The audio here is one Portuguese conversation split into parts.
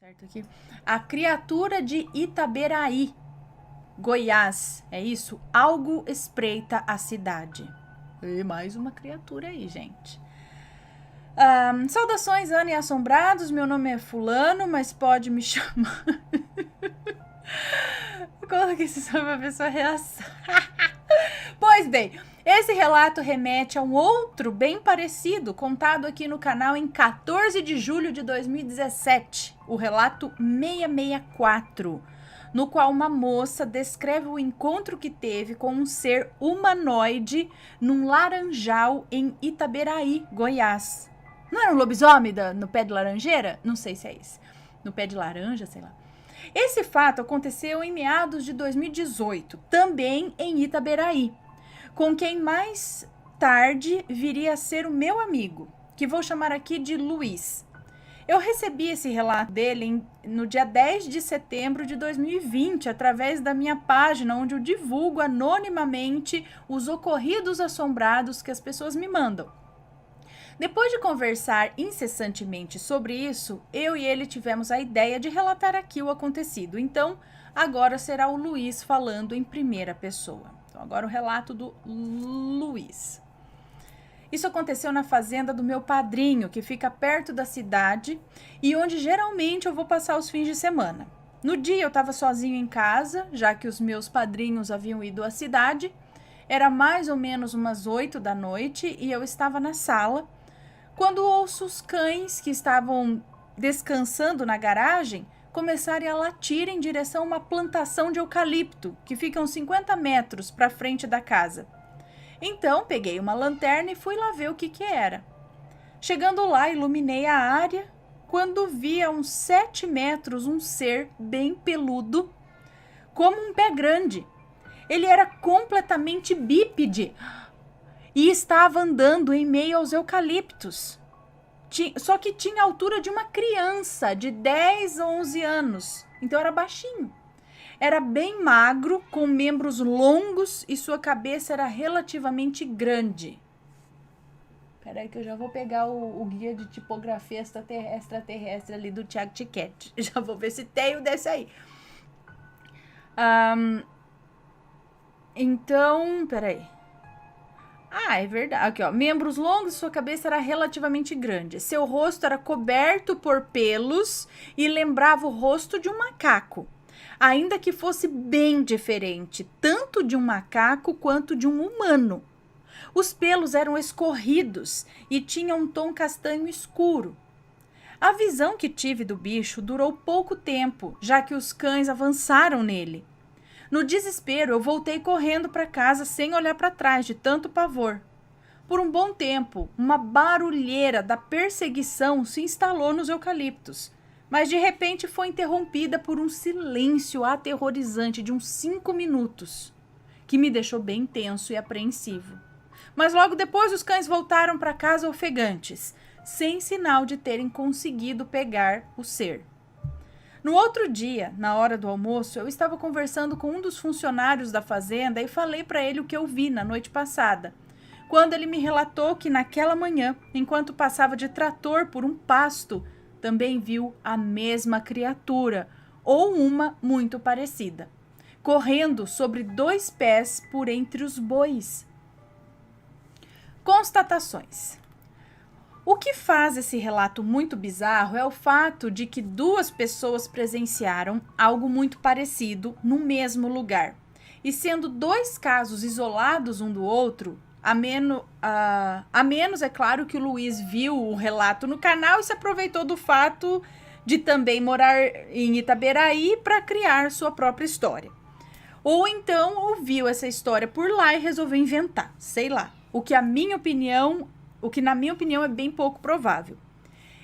certo aqui. A criatura de Itaberaí, Goiás. É isso? Algo espreita a cidade. E mais uma criatura aí, gente. Saudações, Ana e assombrados. Meu nome é fulano, mas pode me chamar. Como que esse nome pra pessoa reação? Pois bem, esse relato remete a um outro bem parecido, contado aqui no canal em 14 de julho de 2017, o relato 664, no qual uma moça descreve o encontro que teve com um ser humanoide num laranjal em Itaberaí, Goiás. Não era um lobisomem no pé de laranjeira? Não sei se é esse. No pé de laranja, sei lá. Esse fato aconteceu em meados de 2018, também em Itaberaí, com quem mais tarde viria a ser o meu amigo, que vou chamar aqui de Luiz. Eu recebi esse relato dele no dia 10 de setembro de 2020, através da minha página, onde eu divulgo anonimamente os ocorridos assombrados que as pessoas me mandam. Depois de conversar incessantemente sobre isso, eu e ele tivemos a ideia de relatar aqui o acontecido. Então, agora será o Luiz falando em primeira pessoa. Então, agora o relato do Luiz. Isso aconteceu na fazenda do meu padrinho, que fica perto da cidade e onde geralmente eu vou passar os fins de semana. No dia eu estava sozinho em casa, já que os meus padrinhos haviam ido à cidade. Era mais ou menos umas 8 da noite e eu estava na sala, quando ouço os cães que estavam descansando na garagem começarem a latir em direção a uma plantação de eucalipto que fica uns 50 metros para frente da casa. Então, peguei uma lanterna e fui lá ver o que era. Chegando lá, iluminei a área, quando vi a uns 7 metros um ser bem peludo, como um pé grande. Ele era completamente bípede e estava andando em meio aos eucaliptos. Só que tinha a altura de uma criança de 10 a 11 anos. Então era baixinho. Era bem magro, com membros longos e sua cabeça era relativamente grande. Peraí que eu já vou pegar o guia de tipografia extraterrestre ali do Thiago Tiquete. Já vou ver se tem o desse aí. Então, peraí. É verdade. Aqui, ó. Membros longos, sua cabeça era relativamente grande. Seu rosto era coberto por pelos e lembrava o rosto de um macaco, ainda que fosse bem diferente, tanto de um macaco quanto de um humano. Os pelos eram escorridos e tinham um tom castanho escuro. A visão que tive do bicho durou pouco tempo, já que os cães avançaram nele. No desespero, eu voltei correndo para casa sem olhar para trás, de tanto pavor. Por um bom tempo, uma barulheira da perseguição se instalou nos eucaliptos, mas de repente foi interrompida por um silêncio aterrorizante de uns 5 minutos, que me deixou bem tenso e apreensivo. Mas logo depois os cães voltaram para casa ofegantes, sem sinal de terem conseguido pegar o ser. No outro dia, na hora do almoço, eu estava conversando com um dos funcionários da fazenda e falei para ele o que eu vi na noite passada, quando ele me relatou que naquela manhã, enquanto passava de trator por um pasto, também viu a mesma criatura, ou uma muito parecida, correndo sobre 2 pés por entre os bois. Constatações. O que faz esse relato muito bizarro é o fato de que 2 pessoas presenciaram algo muito parecido no mesmo lugar. E sendo 2 casos isolados um do outro, a menos é claro que o Luiz viu o relato no canal e se aproveitou do fato de também morar em Itaberaí para criar sua própria história. Ou então ouviu essa história por lá e resolveu inventar, sei lá. O que na minha opinião é bem pouco provável.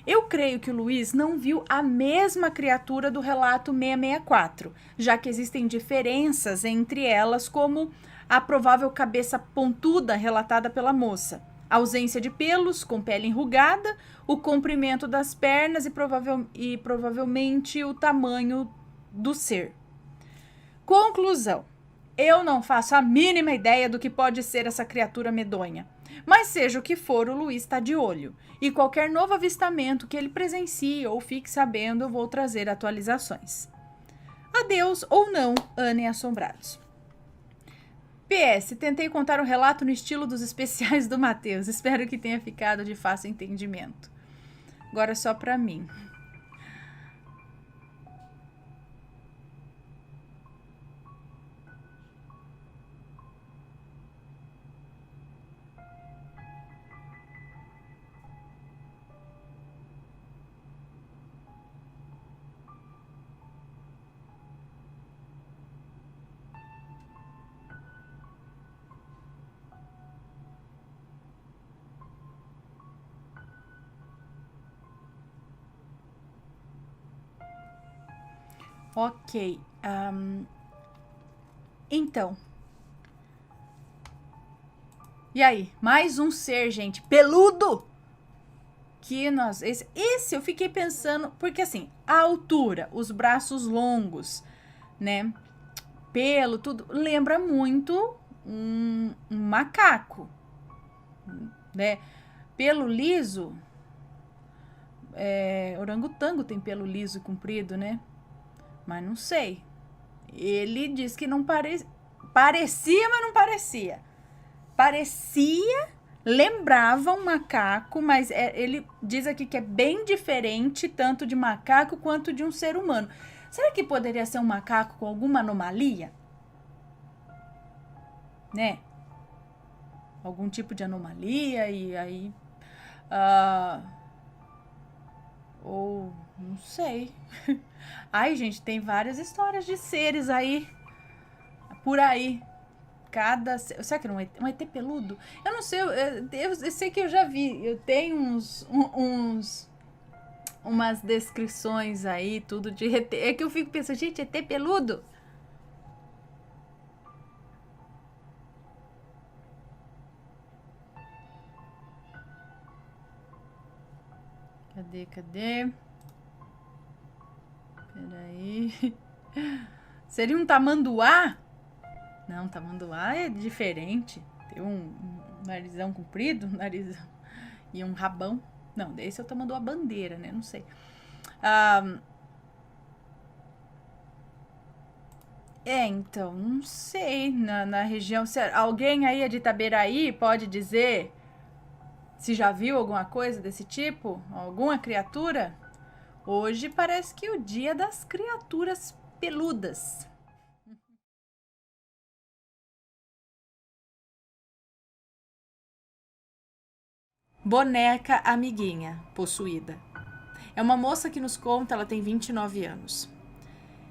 Eu creio que o Luiz não viu a mesma criatura do relato 664, já que existem diferenças entre elas, como a provável cabeça pontuda relatada pela moça, a ausência de pelos, com pele enrugada, o comprimento das pernas e provavelmente o tamanho do ser. Conclusão. Eu não faço a mínima ideia do que pode ser essa criatura medonha. Mas seja o que for, o Luiz está de olho. E qualquer novo avistamento que ele presencie ou fique sabendo, eu vou trazer atualizações. Adeus ou não, Ana e Assombrados. PS, tentei contar um relato no estilo dos especiais do Matheus. Espero que tenha ficado de fácil entendimento. Agora só pra mim. Ok. Então. E aí? Mais um ser, gente, peludo! Que nós... Esse eu fiquei pensando... Porque assim, a altura, os braços longos, né? Pelo, tudo... Lembra muito um macaco, né? Pelo liso... orangotango tem pelo liso e comprido, né? Mas não sei. Ele disse que não parecia. Parecia, mas não parecia. Parecia, lembrava um macaco, mas ele diz aqui que é bem diferente, tanto de macaco quanto de um ser humano. Será que poderia ser um macaco com alguma anomalia? Né? Algum tipo de anomalia e aí... ou... não sei. Ai, gente, tem várias histórias de seres aí. Por aí. Será que era um ET peludo? Eu não sei, eu sei que eu já vi. Eu tenho umas descrições aí, tudo de ET. É que eu fico pensando, gente, ET peludo? Cadê? Peraí. Seria um tamanduá? Não, tamanduá é diferente. Tem um narizão comprido, narizão e um rabão. Não, esse é o tamanduá bandeira, né? Não sei. Então, não sei. Na região... Alguém aí é de Itaberaí pode dizer se já viu alguma coisa desse tipo? Alguma criatura? Hoje parece que é o dia das criaturas peludas. Boneca amiguinha, possuída. É uma moça que nos conta, ela tem 29 anos.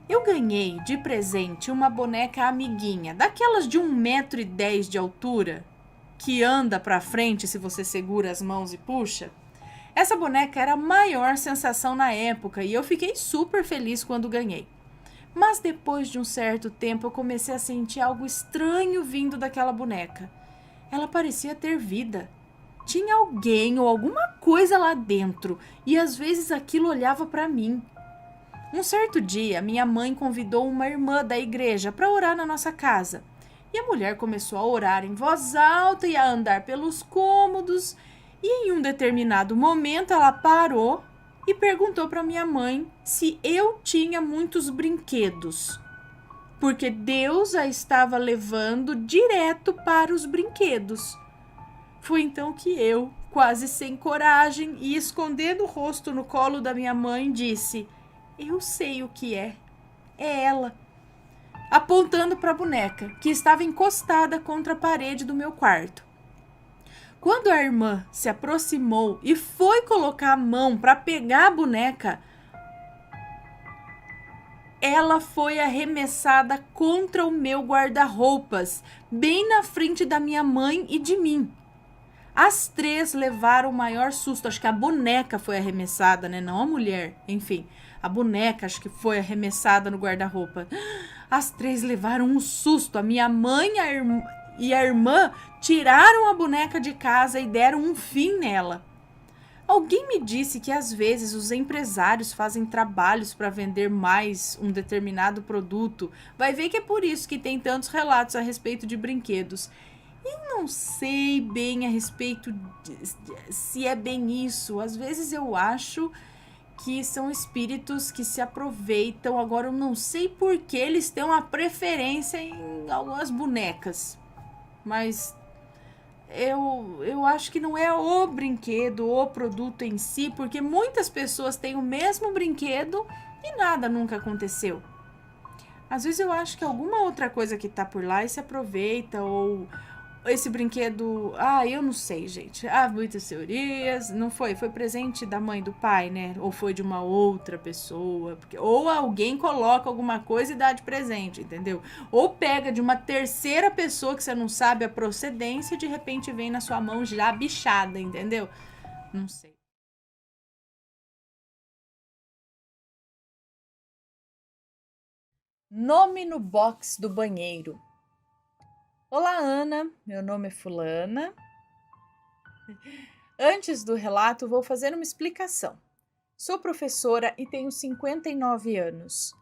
Eu ganhei de presente uma boneca amiguinha, daquelas de 1,10 m de altura, que anda pra frente se você segura as mãos e puxa. Essa boneca era a maior sensação na época e eu fiquei super feliz quando ganhei. Mas depois de um certo tempo eu comecei a sentir algo estranho vindo daquela boneca. Ela parecia ter vida. Tinha alguém ou alguma coisa lá dentro e às vezes aquilo olhava para mim. Um certo dia, minha mãe convidou uma irmã da igreja para orar na nossa casa. E a mulher começou a orar em voz alta e a andar pelos cômodos. E em um determinado momento ela parou e perguntou para minha mãe se eu tinha muitos brinquedos. Porque Deus a estava levando direto para os brinquedos. Foi então que eu, quase sem coragem e escondendo o rosto no colo da minha mãe, disse: eu sei o que é. É ela. Apontando para a boneca, que estava encostada contra a parede do meu quarto. Quando a irmã se aproximou e foi colocar a mão para pegar a boneca, ela foi arremessada contra o meu guarda-roupas, bem na frente da minha mãe e de mim. As três levaram o maior susto. Acho que a boneca foi arremessada, né? Não a mulher. Enfim, a boneca acho que foi arremessada no guarda-roupa. As três levaram um susto. A minha mãe e a irmã tiraram a boneca de casa e deram um fim nela. Alguém me disse que às vezes os empresários fazem trabalhos para vender mais um determinado produto. Vai ver que é por isso que tem tantos relatos a respeito de brinquedos. Não sei bem a respeito se é bem isso. Às vezes eu acho que são espíritos que se aproveitam. Agora eu não sei por que eles têm uma preferência em algumas bonecas. Mas eu acho que não é o brinquedo, o produto em si, porque muitas pessoas têm o mesmo brinquedo e nada nunca aconteceu. Às vezes eu acho que alguma outra coisa que tá por lá e se aproveita, ou esse brinquedo, eu não sei, gente. Há muitas teorias. Não foi? Foi presente da mãe e do pai, né? Ou foi de uma outra pessoa? Porque, ou alguém coloca alguma coisa e dá de presente, entendeu? Ou pega de uma terceira pessoa que você não sabe a procedência e de repente vem na sua mão já bichada, entendeu? Não sei. Nome no box do banheiro. Olá, Ana. Meu nome é Fulana. Antes do relato, vou fazer uma explicação. Sou professora e tenho 59 anos.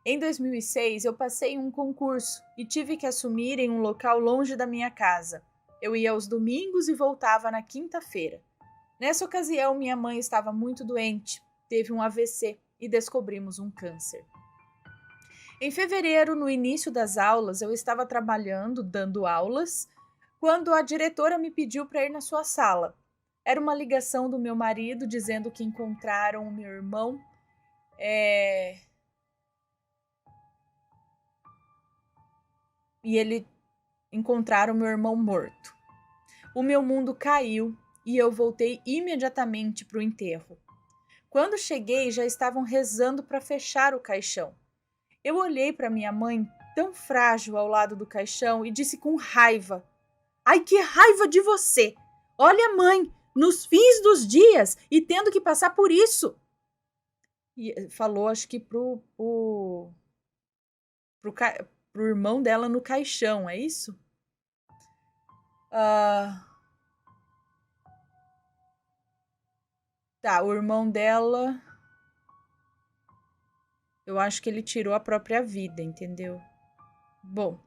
Em 2006, eu passei em um concurso e tive que assumir em um local longe da minha casa. Eu ia aos domingos e voltava na quinta-feira. Nessa ocasião, minha mãe estava muito doente, teve um AVC e descobrimos um câncer. Em fevereiro, no início das aulas, eu estava trabalhando, dando aulas, quando a diretora me pediu para ir na sua sala. Era uma ligação do meu marido dizendo que encontraram o meu irmão. E ele encontraram meu irmão morto. O meu mundo caiu e eu voltei imediatamente para o enterro. Quando cheguei, já estavam rezando para fechar o caixão. Eu olhei para minha mãe, tão frágil ao lado do caixão, e disse com raiva: Ai, que raiva de você! Olha, mãe, nos fins dos dias e tendo que passar por isso. E falou, acho que pro irmão dela no caixão, é isso? Tá, o irmão dela, eu acho que ele tirou a própria vida, entendeu? Bom,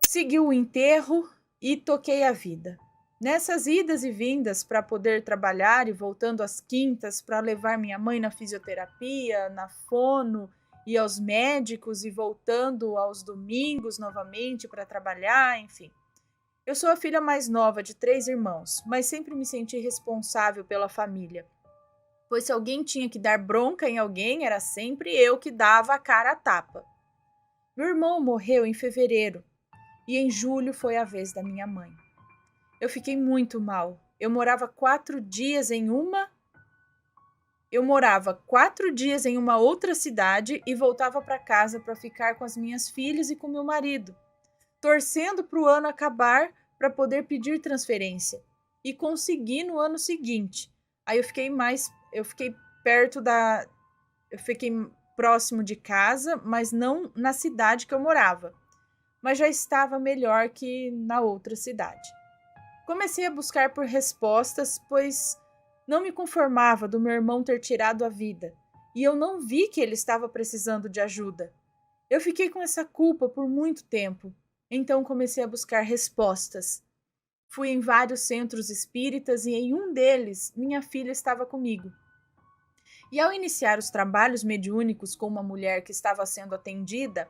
segui o enterro e toquei a vida. Nessas idas e vindas para poder trabalhar e voltando às quintas para levar minha mãe na fisioterapia, na fono e aos médicos e voltando aos domingos novamente para trabalhar, enfim. Eu sou a filha mais nova de 3 irmãos, mas sempre me senti responsável pela família. Pois se alguém tinha que dar bronca em alguém, era sempre eu que dava a cara a tapa. Meu irmão morreu em fevereiro e em julho foi a vez da minha mãe. Eu fiquei muito mal. Eu morava 4 dias em uma outra cidade e voltava para casa para ficar com as minhas filhas e com meu marido, torcendo para o ano acabar para poder pedir transferência. E consegui no ano seguinte. Aí eu fiquei próximo de casa, mas não na cidade que eu morava. Mas já estava melhor que na outra cidade. Comecei a buscar por respostas, pois não me conformava do meu irmão ter tirado a vida, e eu não vi que ele estava precisando de ajuda. Eu fiquei com essa culpa por muito tempo, então comecei a buscar respostas. Fui em vários centros espíritas e em um deles minha filha estava comigo. E ao iniciar os trabalhos mediúnicos com uma mulher que estava sendo atendida,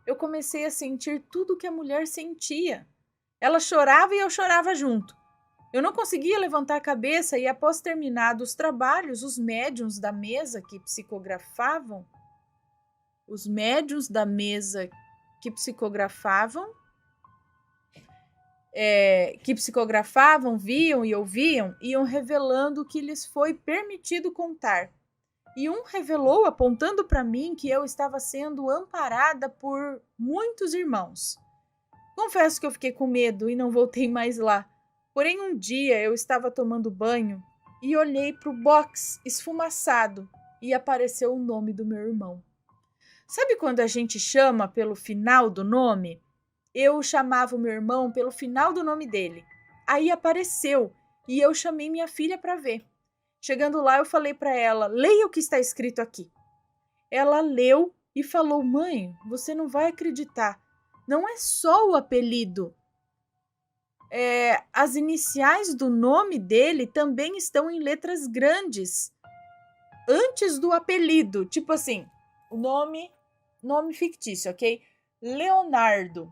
eu comecei a sentir tudo o que a mulher sentia. Ela chorava e eu chorava junto. Eu não conseguia levantar a cabeça e, após terminados os trabalhos, os médiuns da mesa que psicografavam, viam e ouviam, iam revelando o que lhes foi permitido contar. E um revelou, apontando para mim, que eu estava sendo amparada por muitos irmãos. Confesso que eu fiquei com medo e não voltei mais lá. Porém, um dia eu estava tomando banho e olhei para o box esfumaçado e apareceu o nome do meu irmão. Sabe quando a gente chama pelo final do nome? Eu chamava o meu irmão pelo final do nome dele. Aí apareceu e eu chamei minha filha para ver. Chegando lá, eu falei para ela: leia o que está escrito aqui. Ela leu e falou: mãe, você não vai acreditar. Não é só o apelido. as iniciais do nome dele também estão em letras grandes, antes do apelido. Tipo assim, o nome fictício, ok? Leonardo.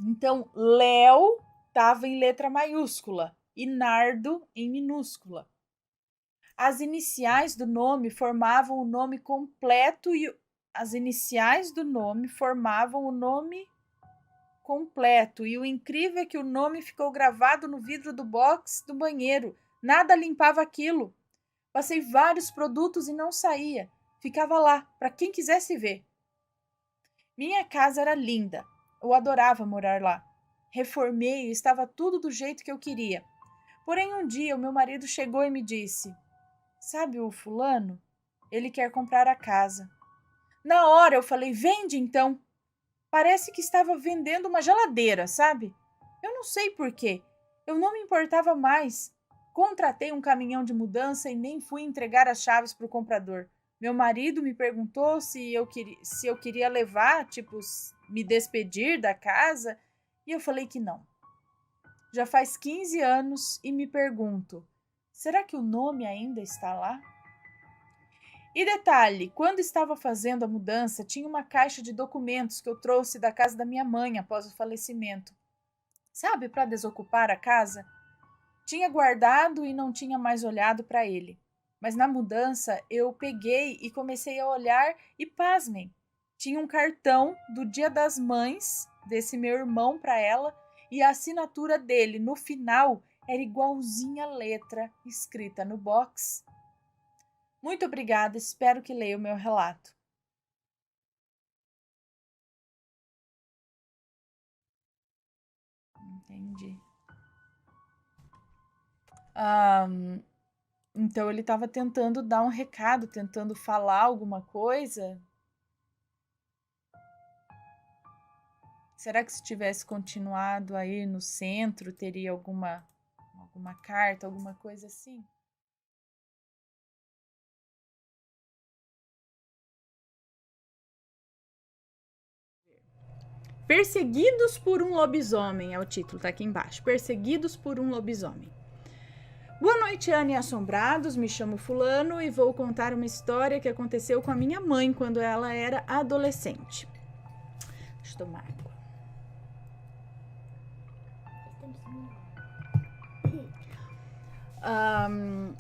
Então, Léo estava em letra maiúscula e Nardo em minúscula. As iniciais do nome formavam o nome completo e o incrível é que o nome ficou gravado no vidro do box do banheiro. Nada limpava aquilo. Passei vários produtos e não saía. Ficava lá, para quem quisesse ver. Minha casa era linda. Eu adorava morar lá. Reformei e estava tudo do jeito que eu queria. Porém, um dia o meu marido chegou e me disse: sabe o fulano? Ele quer comprar a casa. Na hora eu falei: vende então. Parece que estava vendendo uma geladeira, sabe? Eu não sei por quê. Eu não me importava mais. Contratei um caminhão de mudança e nem fui entregar as chaves para o comprador. Meu marido me perguntou se eu queria levar, tipo, me despedir da casa, e eu falei que não. Já faz 15 anos e me pergunto, será que o nome ainda está lá? E detalhe, quando estava fazendo a mudança, tinha uma caixa de documentos que eu trouxe da casa da minha mãe após o falecimento. Sabe, para desocupar a casa? Tinha guardado e não tinha mais olhado para ele. Mas na mudança eu peguei e comecei a olhar e pasmem. Tinha um cartão do Dia das Mães desse meu irmão para ela e a assinatura dele no final era igualzinha a letra escrita no box. Muito obrigada, espero que leia o meu relato. Entendi. Então ele estava tentando dar um recado, tentando falar alguma coisa. Será que se tivesse continuado aí no centro, teria alguma carta, alguma coisa assim? Perseguidos por um lobisomem é o título, tá aqui embaixo. Perseguidos por um lobisomem. Boa noite, Ana e assombrados. Me chamo Fulano e vou contar uma história que aconteceu com a minha mãe quando ela era adolescente. Deixa eu tomar água.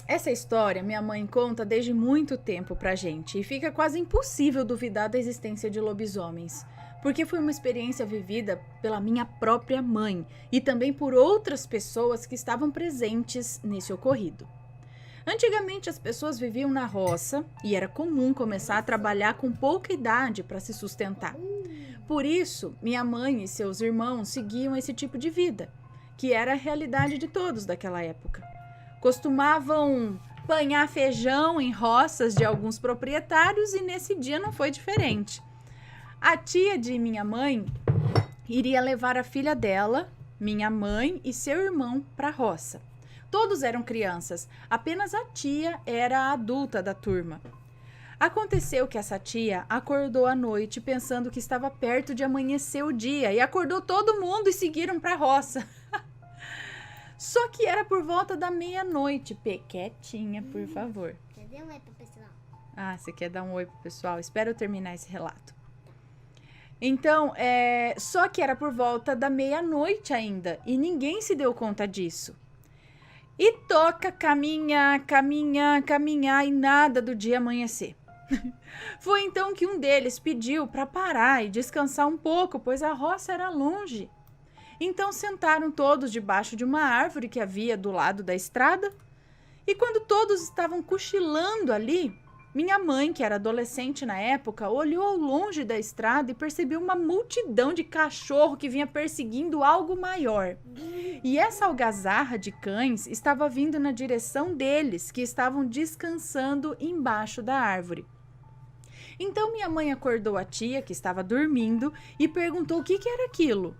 Essa história minha mãe conta desde muito tempo pra gente e fica quase impossível duvidar da existência de lobisomens, porque foi uma experiência vivida pela minha própria mãe e também por outras pessoas que estavam presentes nesse ocorrido. Antigamente as pessoas viviam na roça e era comum começar a trabalhar com pouca idade para se sustentar. Por isso, minha mãe e seus irmãos seguiam esse tipo de vida, que era a realidade de todos daquela época. Costumavam apanhar feijão em roças de alguns proprietários e nesse dia não foi diferente. A tia de minha mãe iria levar a filha dela, minha mãe e seu irmão para a roça. Todos eram crianças, apenas a tia era a adulta da turma. Aconteceu que essa tia acordou à noite pensando que estava perto de amanhecer o dia e acordou todo mundo e seguiram para a roça. Só que era por volta da meia-noite. Quietinha, por favor. Quer dar um oi pro pessoal? Ah, você quer dar um oi pro pessoal? Espero eu terminar esse relato. Então, só que era por volta da meia-noite ainda e ninguém se deu conta disso. E toca caminhar e nada do dia amanhecer. Foi então que um deles pediu para parar e descansar um pouco, pois a roça era longe. Então sentaram todos debaixo de uma árvore que havia do lado da estrada. E quando todos estavam cochilando ali, minha mãe, que era adolescente na época, olhou ao longe da estrada e percebeu uma multidão de cachorro que vinha perseguindo algo maior. E essa algazarra de cães estava vindo na direção deles, que estavam descansando embaixo da árvore. Então minha mãe acordou a tia, que estava dormindo, e perguntou o que era aquilo.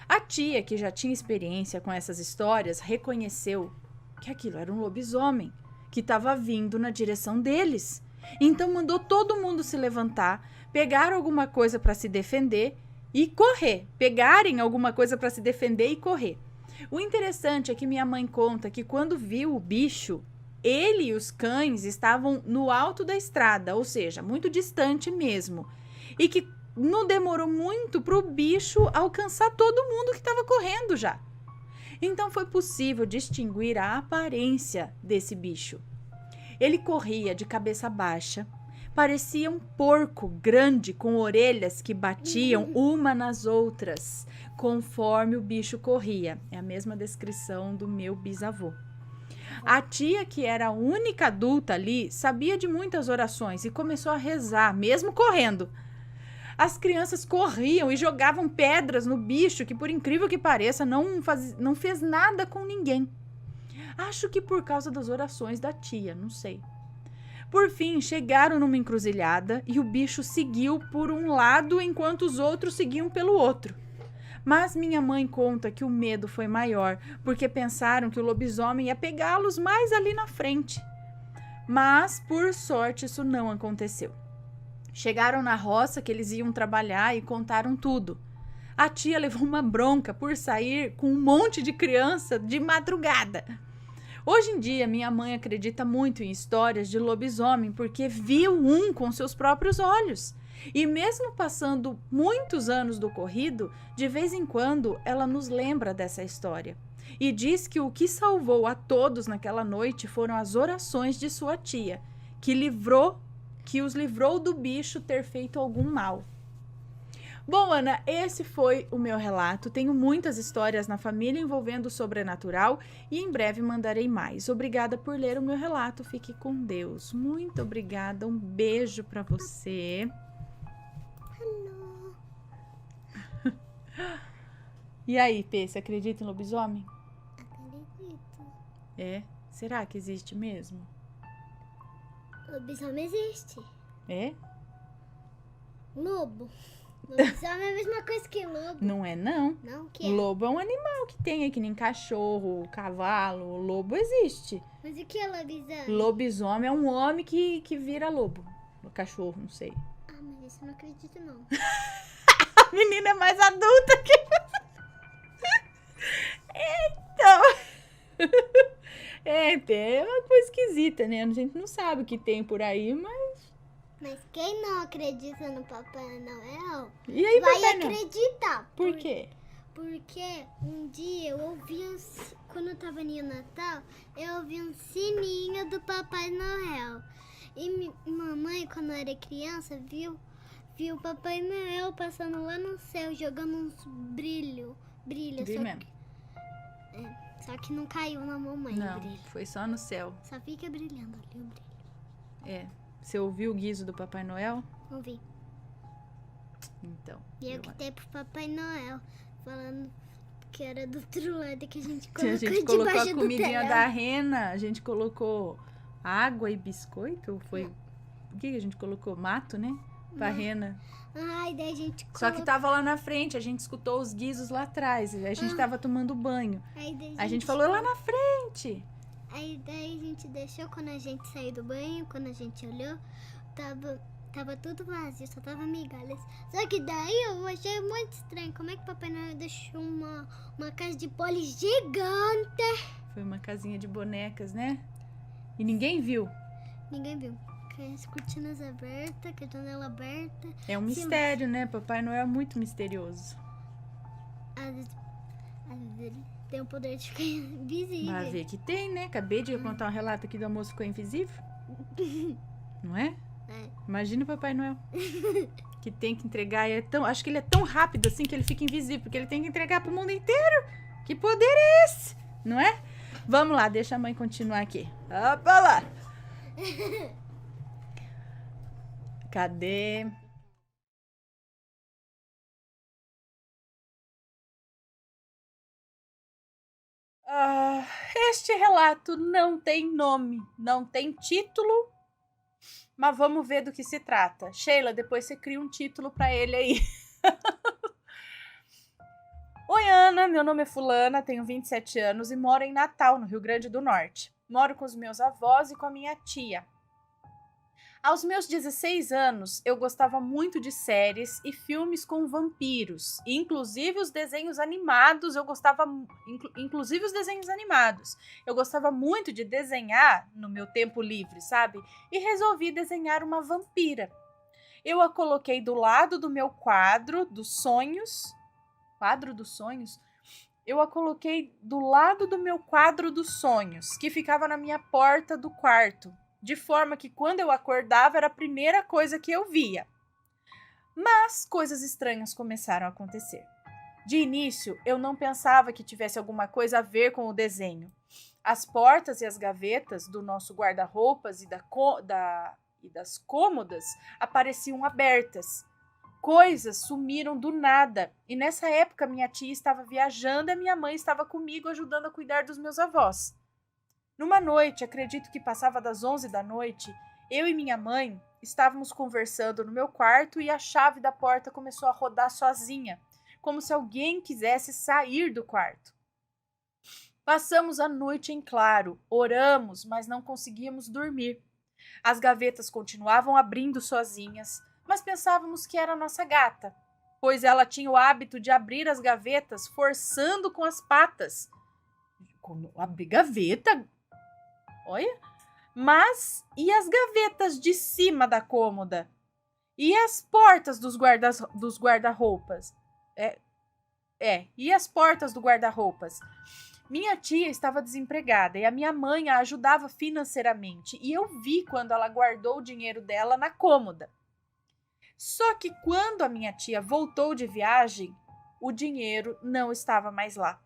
A tia, que já tinha experiência com essas histórias, reconheceu que aquilo era um lobisomem que estava vindo na direção deles. Então mandou todo mundo se levantar, pegar alguma coisa para se defender e correr. Pegarem alguma coisa para se defender e correr. O interessante é que minha mãe conta que quando viu o bicho, ele e os cães estavam no alto da estrada, ou seja, muito distante mesmo. E que não demorou muito para o bicho alcançar todo mundo que estava correndo já. Então foi possível distinguir a aparência desse bicho. Ele corria de cabeça baixa, parecia um porco grande com orelhas que batiam uma nas outras, conforme o bicho corria. É a mesma descrição do meu bisavô. A tia, que era a única adulta ali, sabia de muitas orações e começou a rezar, mesmo correndo. As crianças corriam e jogavam pedras no bicho, que por incrível que pareça, não fez nada com ninguém. Acho que por causa das orações da tia, não sei. Por fim, chegaram numa encruzilhada e o bicho seguiu por um lado enquanto os outros seguiam pelo outro. Mas minha mãe conta que o medo foi maior, porque pensaram que o lobisomem ia pegá-los mais ali na frente. Mas, por sorte, isso não aconteceu. Chegaram na roça que eles iam trabalhar e contaram tudo. A tia levou uma bronca por sair com um monte de criança de madrugada. Hoje em dia, minha mãe acredita muito em histórias de lobisomem porque viu um com seus próprios olhos. E mesmo passando muitos anos do ocorrido, de vez em quando ela nos lembra dessa história. E diz que o que salvou a todos naquela noite foram as orações de sua tia, que os livrou do bicho ter feito algum mal. Bom, Ana, esse foi o meu relato. Tenho muitas histórias na família envolvendo o sobrenatural e em breve mandarei mais. Obrigada por ler o meu relato. Fique com Deus. Muito obrigada. Um beijo para você. Hello. E aí, Pê, você acredita em lobisomem? Acredito. É? Será que existe mesmo? Lobisomem existe. É? Lobo. Lobisomem é a mesma coisa que lobo. Não é, não. Não, o que é? Lobo é um animal que tem aí, que nem cachorro, cavalo. Lobo existe. Mas o que é lobisomem? Lobisomem é um homem que vira lobo. Cachorro, não sei. Ah, mas isso eu não acredito, não. A menina é mais adulta que então. É uma coisa esquisita, né? A gente não sabe o que tem por aí, mas... Mas quem não acredita no Papai Noel E aí, vai Papai Noel? acreditar. Por quê? Porque um dia eu ouvi, quando eu tava no Natal, eu ouvi um sininho do Papai Noel. E mamãe, quando eu era criança, viu o Papai Noel passando lá no céu, jogando uns brilho. Vi mesmo. Só que não caiu na mamãe o Não, brilho. foi só no céu. Só fica brilhando ali o brilho. É. Você ouviu o guizo do Papai Noel? Ouvi. Então. E eu gritei pro Papai Noel, falando que era do outro lado que a gente A colocou gente colocou debaixo a do comidinha telhado. da rena, a gente colocou água e biscoito, foi... O que a gente colocou? Mato, né? Pra rena. Ai, daí a gente Só que tava lá na frente, a gente escutou os guizos lá atrás, a gente tava tomando banho. Aí daí A gente falou lá na frente. Aí daí a gente deixou, quando a gente saiu do banho, quando a gente olhou, tava tudo vazio, só tava migalhas. Só que daí eu achei muito estranho, como é que o Papai Noel deixou uma casa de poli gigante? Foi uma casinha de bonecas, né? E ninguém viu. Ninguém viu. Com as cortinas abertas, com a janela aberta. É um mistério, né? Papai Noel é muito misterioso. Às vezes ele tem o poder de ficar invisível. Vai ver que tem, né? Acabei de contar um relato aqui do almoço ficou invisível. Não é? É. Imagina o Papai Noel. Que tem que entregar. Acho que ele é tão rápido assim que ele fica invisível. Porque ele tem que entregar pro mundo inteiro. Que poder é esse? Não é? Vamos lá, deixa a mãe continuar aqui. Opa lá! Cadê? Este relato não tem nome, não tem título, mas vamos ver do que se trata. Sheila, depois você cria um título para ele aí. Oi, Ana, meu nome é Fulana, tenho 27 anos e moro em Natal, no Rio Grande do Norte. Moro com os meus avós e com a minha tia. Aos meus 16 anos, eu gostava muito de séries e filmes com vampiros, e inclusive os desenhos animados, inclusive os desenhos animados. Eu gostava muito de desenhar no meu tempo livre, sabe? E resolvi desenhar uma vampira. Eu a coloquei do lado do meu quadro dos sonhos. Quadro dos sonhos? Eu a coloquei do lado do meu quadro dos sonhos, que ficava na minha porta do quarto, de forma que quando eu acordava era a primeira coisa que eu via. Mas coisas estranhas começaram a acontecer. De início, eu não pensava que tivesse alguma coisa a ver com o desenho. As portas e as gavetas do nosso guarda-roupas e das cômodas apareciam abertas. Coisas sumiram do nada, e nessa época minha tia estava viajando e minha mãe estava comigo ajudando a cuidar dos meus avós. Numa noite, acredito que passava das 11 da noite, eu e minha mãe estávamos conversando no meu quarto e a chave da porta começou a rodar sozinha, como se alguém quisesse sair do quarto. Passamos a noite em claro, oramos, mas não conseguíamos dormir. As gavetas continuavam abrindo sozinhas, mas pensávamos que era nossa gata, pois ela tinha o hábito de abrir as gavetas forçando com as patas. Como abrir gaveta? Olha. Mas e as gavetas de cima da cômoda? E as portas dos guarda-roupas? E as portas do guarda-roupas? Minha tia estava desempregada e a minha mãe a ajudava financeiramente, e eu vi quando ela guardou o dinheiro dela na cômoda. Só que quando a minha tia voltou de viagem, o dinheiro não estava mais lá.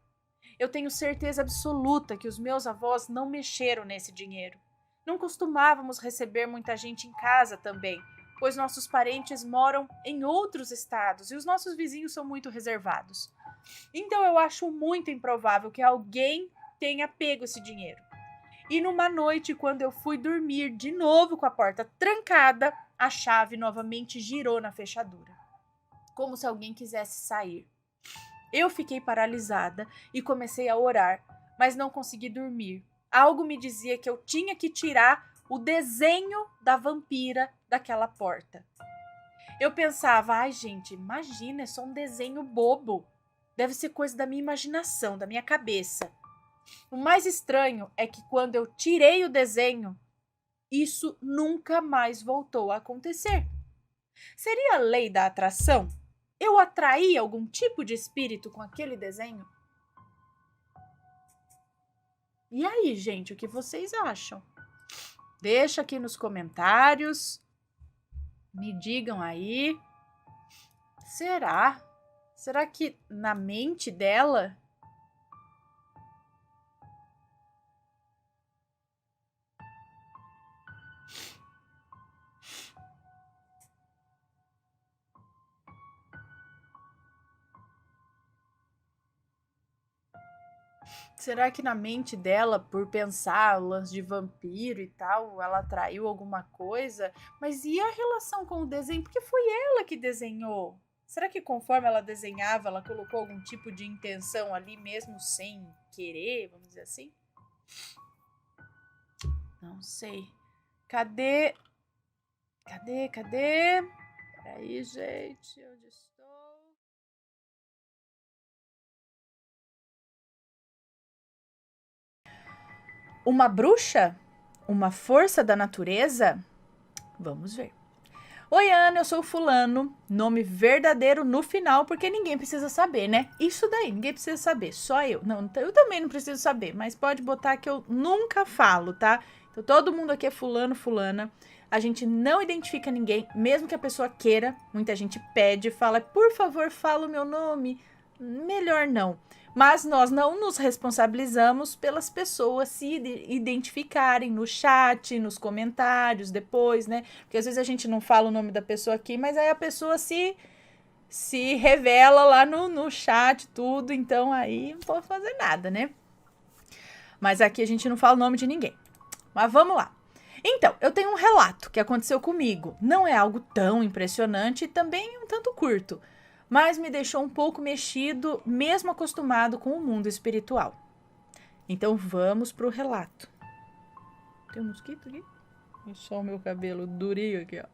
Eu tenho certeza absoluta que os meus avós não mexeram nesse dinheiro. Não costumávamos receber muita gente em casa também, pois nossos parentes moram em outros estados e os nossos vizinhos são muito reservados. Então eu acho muito improvável que alguém tenha pego esse dinheiro. E numa noite, quando eu fui dormir de novo com a porta trancada, a chave novamente girou na fechadura, como se alguém quisesse sair. Eu fiquei paralisada e comecei a orar, mas não consegui dormir. Algo me dizia que eu tinha que tirar o desenho da vampira daquela porta. Eu pensava, ai gente, imagina, é só um desenho bobo. Deve ser coisa da minha imaginação, da minha cabeça. O mais estranho é que quando eu tirei o desenho, isso nunca mais voltou a acontecer. Seria a lei da atração? Eu atraí algum tipo de espírito com aquele desenho? E aí, gente, o que vocês acham? Deixa aqui nos comentários. Me digam aí. Será? Será que na mente dela? Será que na mente dela, por pensar lance de vampiro e tal, ela atraiu alguma coisa? Mas e a relação com o desenho? Porque foi ela que desenhou. Será que conforme ela desenhava, ela colocou algum tipo de intenção ali mesmo sem querer, vamos dizer assim? Não sei. Cadê? Peraí, gente, onde estou? Uma bruxa? Uma força da natureza? Vamos ver. Oi, Ana, eu sou fulano, nome verdadeiro no final, porque ninguém precisa saber, né? Isso daí, ninguém precisa saber, só eu. Não, eu também não preciso saber, mas pode botar que eu nunca falo, tá? Então, todo mundo aqui é fulano, fulana. A gente não identifica ninguém, mesmo que a pessoa queira. Muita gente pede, fala, por favor, fala o meu nome. Melhor não. Mas nós não nos responsabilizamos pelas pessoas se identificarem no chat, nos comentários, depois, né? Porque às vezes a gente não fala o nome da pessoa aqui, mas aí a pessoa se revela lá no chat, tudo. Então aí não pode fazer nada, né? Mas aqui a gente não fala o nome de ninguém. Mas vamos lá. Então, eu tenho um relato que aconteceu comigo. Não é algo tão impressionante e também um tanto curto, mas me deixou um pouco mexido, mesmo acostumado com o mundo espiritual. Então vamos para o relato. Tem um mosquito aqui? Só o meu cabelo durinho aqui, ó.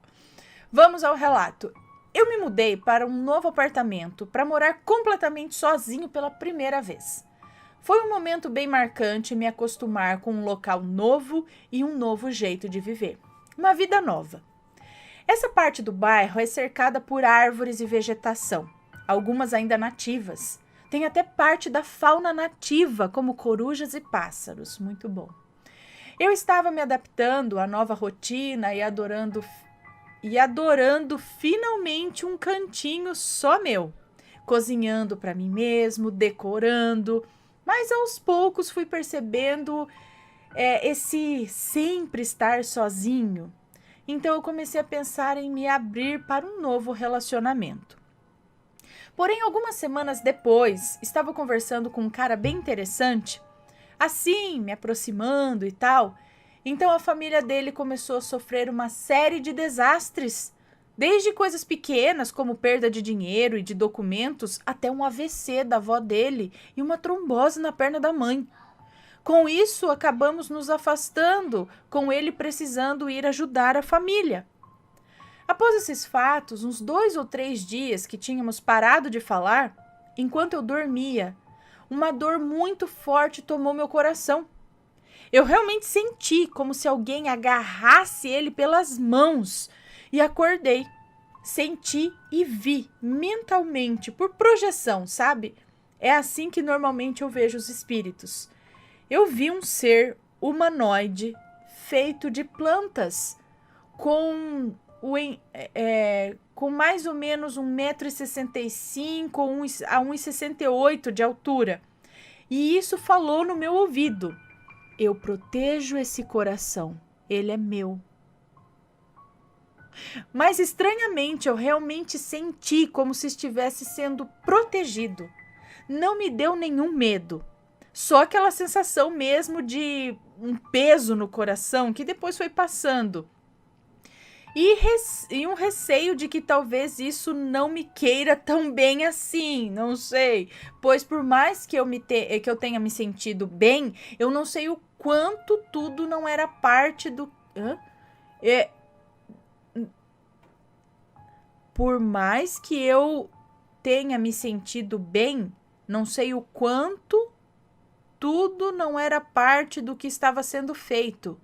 Vamos ao relato. Eu me mudei para um novo apartamento para morar completamente sozinho pela primeira vez. Foi um momento bem marcante me acostumar com um local novo e um novo jeito de viver. Uma vida nova. Essa parte do bairro é cercada por árvores e vegetação, algumas ainda nativas. Tem até parte da fauna nativa, como corujas e pássaros. Muito bom. Eu estava me adaptando à nova rotina e adorando finalmente um cantinho só meu. Cozinhando para mim mesmo, decorando, mas aos poucos fui percebendo esse sempre estar sozinho. Então eu comecei a pensar em me abrir para um novo relacionamento. Porém, algumas semanas depois, estava conversando com um cara bem interessante, assim, me aproximando e tal. Então a família dele começou a sofrer uma série de desastres, desde coisas pequenas como perda de dinheiro e de documentos, até um AVC da avó dele e uma trombose na perna da mãe. Com isso, acabamos nos afastando, com ele precisando ir ajudar a família. Após esses fatos, uns 2 ou 3 dias que tínhamos parado de falar, enquanto eu dormia, uma dor muito forte tomou meu coração. Eu realmente senti como se alguém agarrasse ele pelas mãos e acordei. Senti e vi mentalmente, por projeção, sabe? É assim que normalmente eu vejo os espíritos. Eu vi um ser humanoide feito de plantas com mais ou menos 1,65 m a 1,68 m de altura. E isso falou no meu ouvido. Eu protejo esse coração, ele é meu. Mas estranhamente eu realmente senti como se estivesse sendo protegido. Não me deu nenhum medo. Só aquela sensação mesmo de um peso no coração que depois foi passando. E um receio de que talvez isso não me queira tão bem assim, não sei. Pois por mais que eu tenha me sentido bem, eu não sei o quanto tudo não era parte do... Por mais que eu tenha me sentido bem, não sei o quanto tudo não era parte do que estava sendo feito.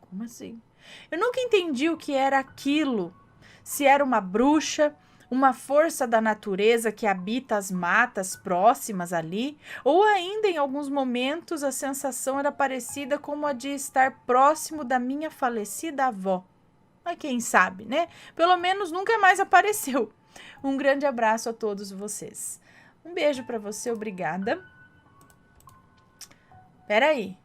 Como assim? Eu nunca entendi o que era aquilo. Se era uma bruxa, uma força da natureza que habita as matas próximas ali, ou ainda em alguns momentos a sensação era parecida com a de estar próximo da minha falecida avó. Mas quem sabe, né? Pelo menos nunca mais apareceu. Um grande abraço a todos vocês. Um beijo para você, obrigada. Peraí.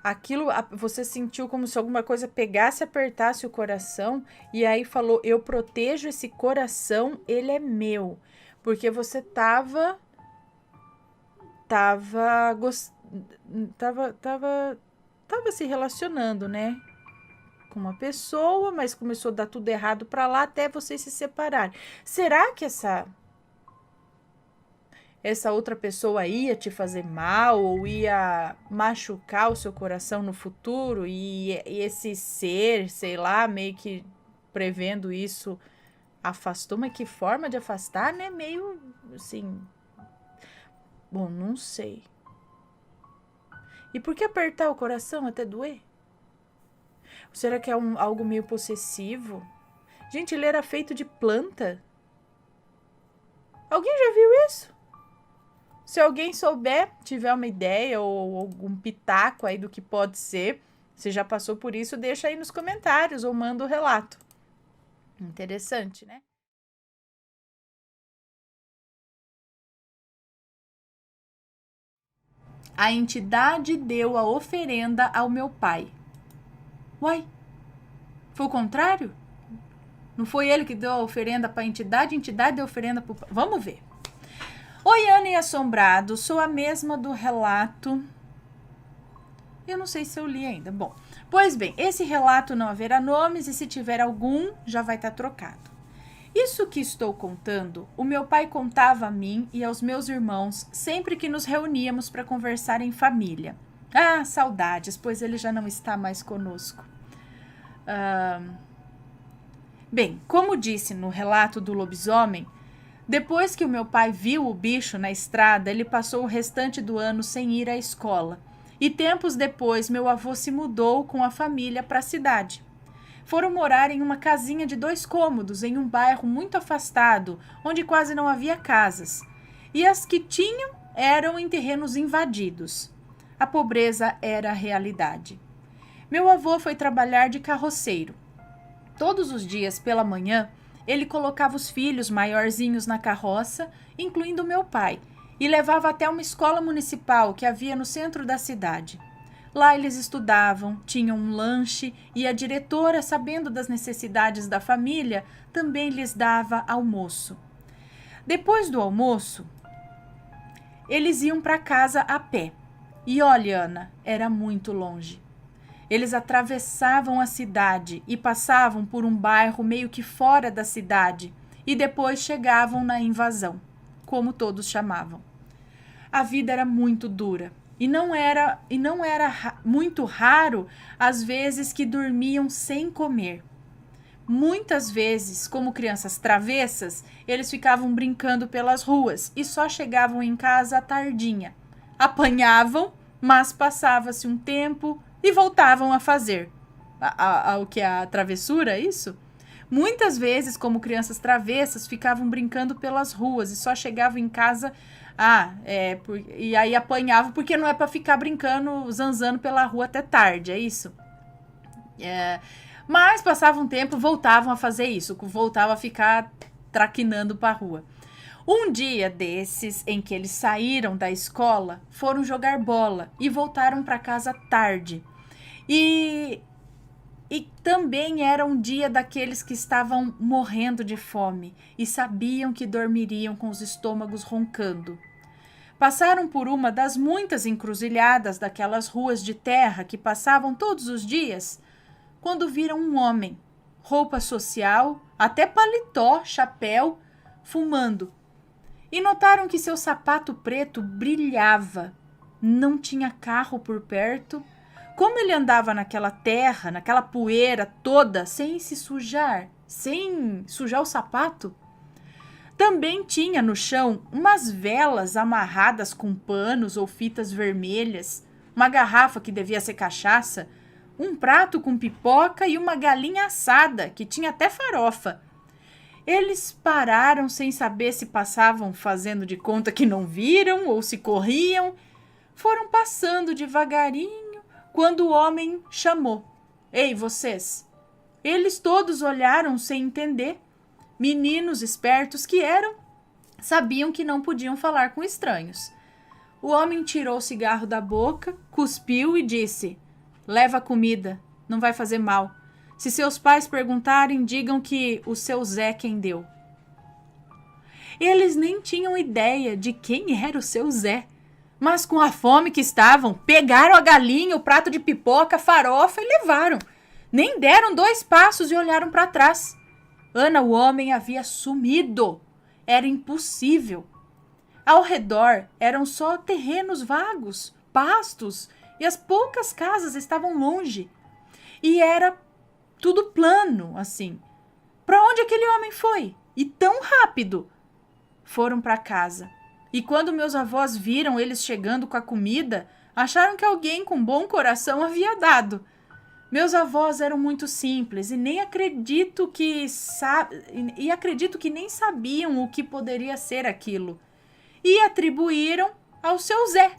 Aquilo, você sentiu como se alguma coisa pegasse e apertasse o coração, e aí falou, eu protejo esse coração, ele é meu. Porque você tava se relacionando, né? Com uma pessoa, mas começou a dar tudo errado pra lá até vocês se separarem. Será que essa outra pessoa ia te fazer mal ou ia machucar o seu coração no futuro e esse ser, sei lá, meio que prevendo isso, afastou? Mas que forma de afastar, né? Meio assim... Bom, não sei. E por que apertar o coração até doer? Será que é algo meio possessivo? Gente, ele era feito de planta? Alguém já viu isso? Se alguém souber, tiver uma ideia ou algum pitaco aí do que pode ser, se já passou por isso, deixa aí nos comentários ou manda o relato. Interessante, né? A entidade deu a oferenda ao meu pai. Uai, foi o contrário? Não foi ele que deu a oferenda para a entidade deu a oferenda para o pai? Vamos ver. Oi, Ana e Assombrado, sou a mesma do relato. Eu não sei se eu li ainda. Bom, pois bem, esse relato não haverá nomes e se tiver algum, já vai estar trocado. Isso que estou contando, o meu pai contava a mim e aos meus irmãos sempre que nos reuníamos para conversar em família. Ah, saudades, pois ele já não está mais conosco. Bem, como disse no relato do lobisomem, depois que o meu pai viu o bicho na estrada, ele passou o restante do ano sem ir à escola. E tempos depois, meu avô se mudou com a família para a cidade. Foram morar em uma casinha de 2 cômodos, em um bairro muito afastado, onde quase não havia casas. E as que tinham eram em terrenos invadidos. A pobreza era a realidade. Meu avô foi trabalhar de carroceiro. Todos os dias, pela manhã, ele colocava os filhos maiorzinhos na carroça, incluindo meu pai, e levava até uma escola municipal que havia no centro da cidade. Lá eles estudavam, tinham um lanche e a diretora, sabendo das necessidades da família, também lhes dava almoço. Depois do almoço, eles iam para casa a pé. E olha, Ana, era muito longe. Eles atravessavam a cidade e passavam por um bairro meio que fora da cidade e depois chegavam na invasão, como todos chamavam. A vida era muito dura e não era muito raro as vezes que dormiam sem comer. Muitas vezes, como crianças travessas, eles ficavam brincando pelas ruas e só chegavam em casa à tardinha. Apanhavam, mas passava-se um tempo e voltavam a fazer. O que? A travessura, isso? Muitas vezes, como crianças travessas, ficavam brincando pelas ruas e só chegavam em casa e aí apanhavam, porque não é para ficar brincando, zanzando pela rua até tarde, é isso? Mas passava um tempo, voltavam a fazer isso, voltavam a ficar traquinando para a rua. Um dia desses, em que eles saíram da escola, foram jogar bola e voltaram para casa tarde. E também era um dia daqueles que estavam morrendo de fome e sabiam que dormiriam com os estômagos roncando. Passaram por uma das muitas encruzilhadas daquelas ruas de terra que passavam todos os dias, quando viram um homem, roupa social, até paletó, chapéu, fumando. E notaram que seu sapato preto brilhava. Não tinha carro por perto. Como ele andava naquela terra, naquela poeira toda, sem se sujar, sem sujar o sapato? Também tinha no chão umas velas amarradas com panos ou fitas vermelhas, uma garrafa que devia ser cachaça, um prato com pipoca e uma galinha assada, que tinha até farofa. Eles pararam sem saber se passavam fazendo de conta que não viram ou se corriam. Foram passando devagarinho quando o homem chamou. Ei, vocês! Eles todos olharam sem entender. Meninos espertos que eram, sabiam que não podiam falar com estranhos. O homem tirou o cigarro da boca, cuspiu e disse: leva a comida, não vai fazer mal. Se seus pais perguntarem, digam que o seu Zé quem deu. Eles nem tinham ideia de quem era o seu Zé. Mas com a fome que estavam, pegaram a galinha, o prato de pipoca, a farofa e levaram. Nem deram 2 passos e olharam para trás. Ana, o homem, havia sumido. Era impossível. Ao redor eram só terrenos vagos, pastos, e as poucas casas estavam longe. E era tudo plano, assim. Para onde aquele homem foi? E tão rápido? Foram para casa. E quando meus avós viram eles chegando com a comida, acharam que alguém com bom coração havia dado. Meus avós eram muito simples e acredito que nem sabiam o que poderia ser aquilo. E atribuíram ao seu Zé.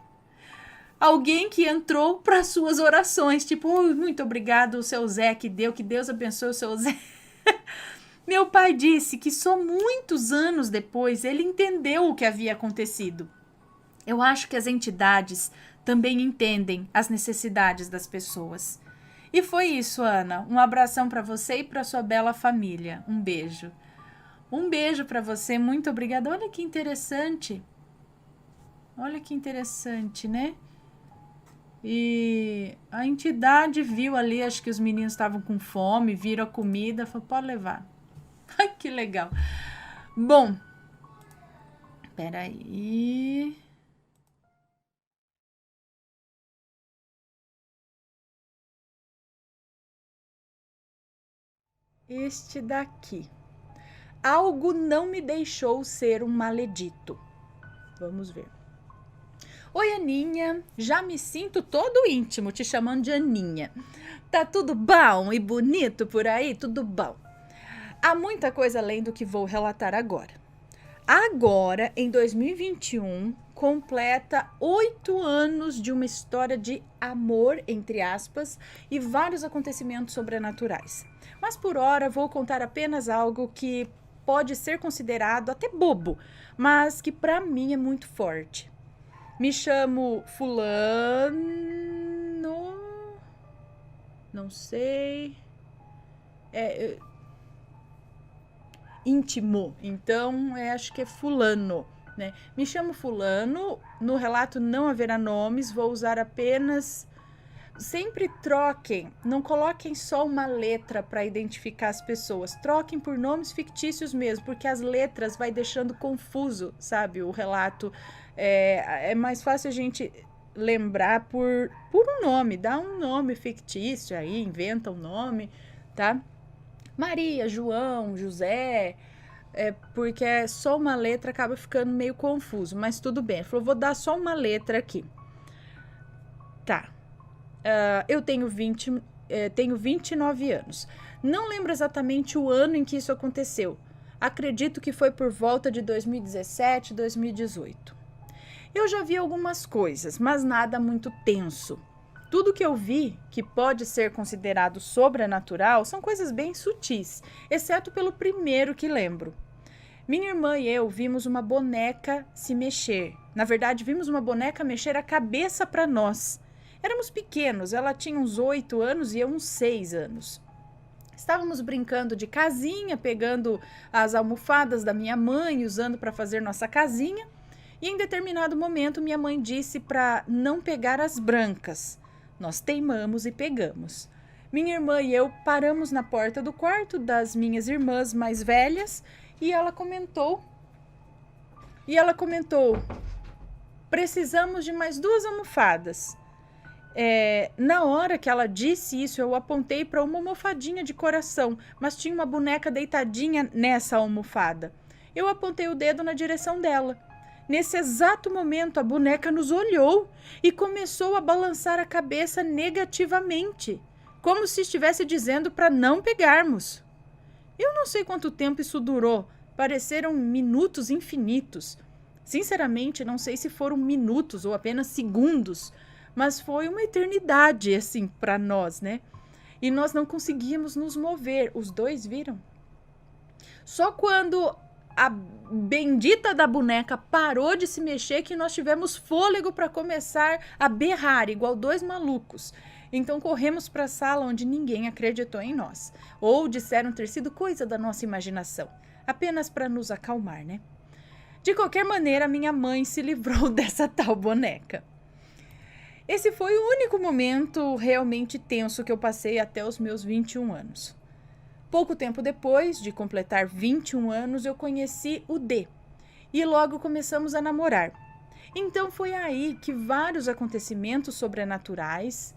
Alguém que entrou para suas orações, tipo, muito obrigado, o seu Zé que deu, que Deus abençoe o seu Zé. Meu pai disse que só muitos anos depois ele entendeu o que havia acontecido. Eu acho que as entidades também entendem as necessidades das pessoas. E foi isso, Ana. Um abração para você e para sua bela família. Um beijo. Um beijo para você. Muito obrigada. Olha que interessante. Olha que interessante, né? E a entidade viu ali, acho que os meninos estavam com fome, viram a comida, falou, pode levar. Ai, que legal. Bom, peraí. este daqui. Algo não me deixou ser um maledito. Vamos ver. Oi, Aninha. Já me sinto todo íntimo te chamando de Aninha. Tá tudo bom e bonito por aí? Tudo bom. Há muita coisa além do que vou relatar agora. Agora, em 2021, completa 8 anos de uma história de amor, entre aspas, e vários acontecimentos sobrenaturais. Mas por hora vou contar apenas algo que pode ser considerado até bobo, mas que para mim é muito forte. Me chamo fulano, não sei, íntimo, então acho que é fulano, né? Me chamo fulano, no relato não haverá nomes, vou usar apenas... Sempre troquem, não coloquem só uma letra para identificar as pessoas, troquem por nomes fictícios mesmo, porque as letras vai deixando confuso, sabe, o relato. É mais fácil a gente lembrar por um nome, dá um nome fictício aí, inventa um nome, tá? Maria, João, José, porque só uma letra acaba ficando meio confuso, mas tudo bem. Ele falou, vou dar só uma letra aqui. Tá. Eu tenho 29 anos. Não lembro exatamente o ano em que isso aconteceu. Acredito que foi por volta de 2017, 2018. Eu já vi algumas coisas, mas nada muito tenso. Tudo que eu vi, que pode ser considerado sobrenatural, são coisas bem sutis, exceto pelo primeiro que lembro. Minha irmã e eu vimos uma boneca se mexer. Na verdade, vimos uma boneca mexer a cabeça para nós. Éramos pequenos, ela tinha uns 8 anos e eu uns 6 anos. Estávamos brincando de casinha, pegando as almofadas da minha mãe, usando para fazer nossa casinha. E em determinado momento, minha mãe disse para não pegar as brancas. Nós teimamos e pegamos. Minha irmã e eu paramos na porta do quarto das minhas irmãs mais velhas e ela comentou, precisamos de mais 2 almofadas. Na hora que ela disse isso, eu apontei para uma almofadinha de coração, mas tinha uma boneca deitadinha nessa almofada. Eu apontei o dedo na direção dela. Nesse exato momento, a boneca nos olhou e começou a balançar a cabeça negativamente, como se estivesse dizendo para não pegarmos. Eu não sei quanto tempo isso durou, pareceram minutos infinitos. Sinceramente, não sei se foram minutos ou apenas segundos, mas foi uma eternidade, assim, para nós, né? E nós não conseguíamos nos mover. Os 2 viram? Só quando a bendita da boneca parou de se mexer que nós tivemos fôlego para começar a berrar, igual 2 malucos. Então corremos para a sala onde ninguém acreditou em nós. Ou disseram ter sido coisa da nossa imaginação. Apenas para nos acalmar, né? De qualquer maneira, minha mãe se livrou dessa tal boneca. Esse foi o único momento realmente tenso que eu passei até os meus 21 anos. Pouco tempo depois de completar 21 anos, eu conheci o D. E logo começamos a namorar. Então foi aí que vários acontecimentos sobrenaturais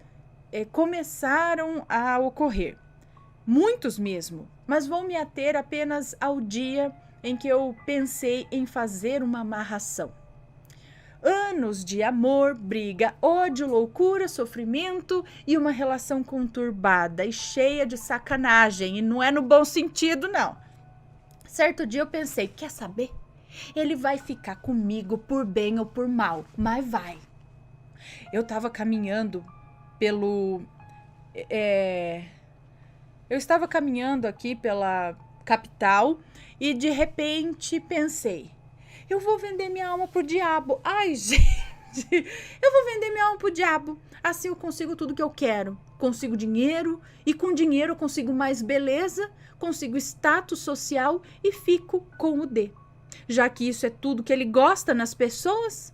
começaram a ocorrer. Muitos mesmo, mas vou me ater apenas ao dia em que eu pensei em fazer uma amarração. Anos de amor, briga, ódio, loucura, sofrimento e uma relação conturbada e cheia de sacanagem. E não é no bom sentido, não. Certo dia eu pensei, quer saber? Ele vai ficar comigo por bem ou por mal, mas vai. Eu estava caminhando Eu estava caminhando aqui pela capital e de repente pensei, eu vou vender minha alma pro diabo. Ai, gente, eu vou vender minha alma pro diabo. Assim eu consigo tudo que eu quero. Consigo dinheiro e com dinheiro eu consigo mais beleza, consigo status social e fico com o D. Já que isso é tudo que ele gosta nas pessoas.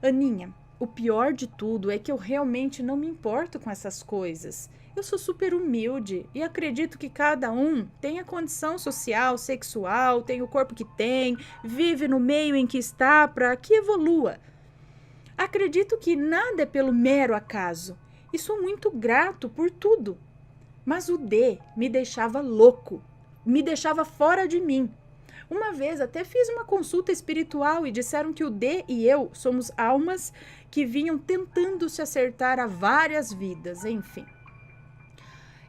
Aninha, o pior de tudo é que eu realmente não me importo com essas coisas. Eu sou super humilde e acredito que cada um tem a condição social, sexual, tem o corpo que tem, vive no meio em que está para que evolua. Acredito que nada é pelo mero acaso e sou muito grato por tudo. Mas o D me deixava louco, me deixava fora de mim. Uma vez até fiz uma consulta espiritual e disseram que o D e eu somos almas que vinham tentando se acertar há várias vidas, enfim.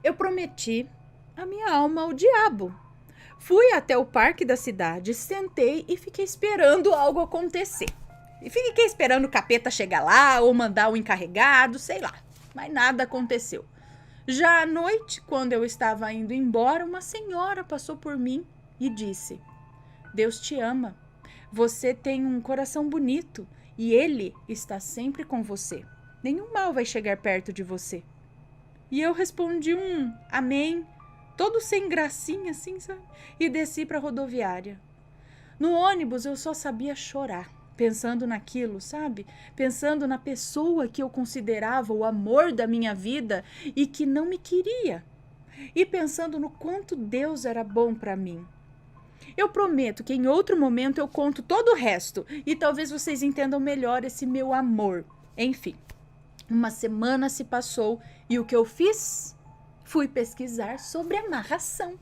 Eu prometi a minha alma ao diabo. Fui até o parque da cidade, sentei e fiquei esperando algo acontecer. E fiquei esperando o capeta chegar lá ou mandar o encarregado, sei lá. Mas nada aconteceu. Já à noite, quando eu estava indo embora, uma senhora passou por mim e disse: Deus te ama. Você tem um coração bonito e Ele está sempre com você. Nenhum mal vai chegar perto de você. E eu respondi um amém, todo sem gracinha, assim, sabe? E desci para a rodoviária. No ônibus eu só sabia chorar, pensando naquilo, sabe? Pensando na pessoa que eu considerava o amor da minha vida e que não me queria. E pensando no quanto Deus era bom para mim. Eu prometo que em outro momento eu conto todo o resto e talvez vocês entendam melhor esse meu amor. Enfim, uma semana se passou e o que eu fiz? Fui pesquisar sobre amarração.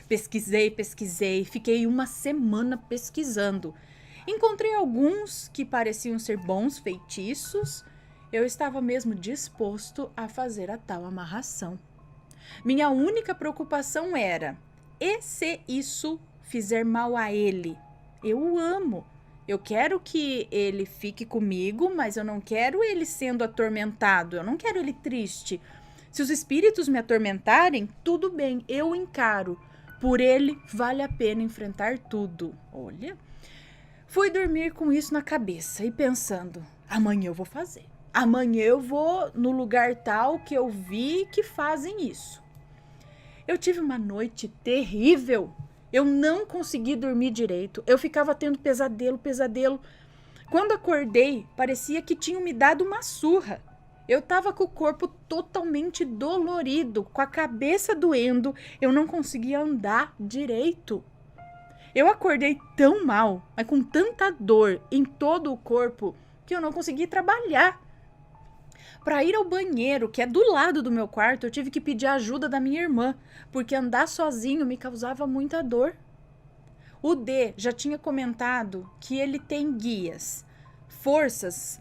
Pesquisei, fiquei uma semana pesquisando. Encontrei alguns que pareciam ser bons feitiços. Eu estava mesmo disposto a fazer a tal amarração. Minha única preocupação era: e se isso fizer mal a ele? Eu o amo. Eu quero que ele fique comigo, mas eu não quero ele sendo atormentado. Eu não quero ele triste. Se os espíritos me atormentarem, tudo bem, eu encaro. Por ele, vale a pena enfrentar tudo. Olha, fui dormir com isso na cabeça e pensando: amanhã eu vou fazer. Amanhã eu vou no lugar tal que eu vi que fazem isso. Eu tive uma noite terrível. Eu não consegui dormir direito. Eu ficava tendo pesadelo. Quando acordei, parecia que tinham me dado uma surra. Eu estava com o corpo totalmente dolorido, com a cabeça doendo. Eu não conseguia andar direito. Eu acordei tão mal, mas com tanta dor em todo o corpo, que eu não consegui trabalhar. Para ir ao banheiro, que é do lado do meu quarto, eu tive que pedir ajuda da minha irmã, porque andar sozinho me causava muita dor. O D já tinha comentado que ele tem guias, forças